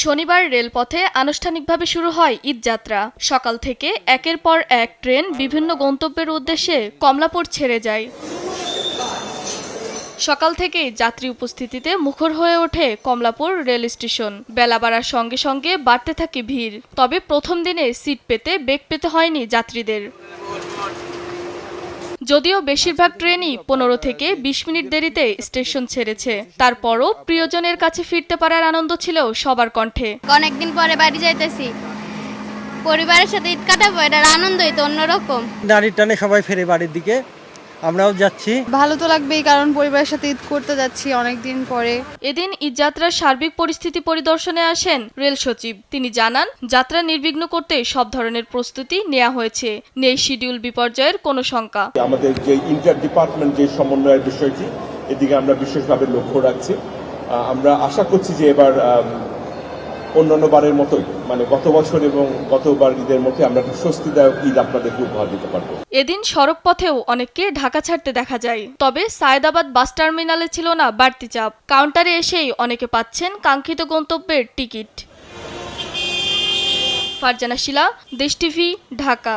শনিবার রেলপথে আনুষ্ঠানিকভাবে শুরু হয় ঈদযাত্রা। সকাল থেকে একের পর এক ট্রেন বিভিন্ন গন্তব্যের উদ্দেশ্যে কমলাপুর ছেড়ে যায়। সকাল থেকেই যাত্রী উপস্থিতিতে মুখর হয়ে ওঠে কমলাপুর রেল স্টেশন। বেলা বাড়ার সঙ্গে সঙ্গে বাড়তে থাকে ভিড়। তবে প্রথম দিনে সিট পেতে বেগ পেতে হয়নি যাত্রীদের। যদিও বেশিরভাগ ট্রেনই 15 থেকে 20 মিনিট দেরিতে স্টেশন ছেড়েছে, তারপরও প্রিয়জনের কাছে ফিরতে পারার আনন্দ ছিল সবার কণ্ঠে। অনেকদিন পরে বাড়ি যাইতেছি, পরিবারের সাথে ঈদ কাটাবো, এটার আনন্দই তো অন্যরকম। নারীর টানে সবাই ফেরে বাড়ির দিকে, আমরাও যাচ্ছি। ভালো তো লাগবেই, কারণ পরিবারের সাথে ঈদ করতে যাচ্ছি অনেকদিন পরে। এদিন ঈদযাত্রার সার্বিক পরিস্থিতি পরিদর্শনে আসেন রেল সচিব। তিনি জানান, যাত্রা নির্বিঘ্ন করতে সব ধরনের প্রস্তুতি নেওয়া হয়েছে, নেই শিডিউল বিপর্যয়ের কোনো শঙ্কা। আমাদের যে ইন্টার ডিপার্টমেন্ট যে সমন্বয়ের বিষয়টি, এদিকে আমরা বিশেষভাবে লক্ষ্য রাখছি। আমরা আশা করছি যে এবার অন্যান্য বারের মতোই, মানে গত বছর এবং গতবার ঈদের মধ্যে আমরা স্বস্তিদায়ক ঈদ আপনাদেরকে উপহার দিতে পারবো। এদিন সড়ক পথেও অনেককে ঢাকা ছাড়তে দেখা যায়। তবে সায়েদাবাদ বাস টার্মিনালে ছিল না বাড়তি চাপ। কাউন্টারে এসেই অনেকে পাচ্ছেন কাঙ্ক্ষিত গন্তব্যের টিকিট। ফারজানা শিলা, দেশ টিভি, ঢাকা।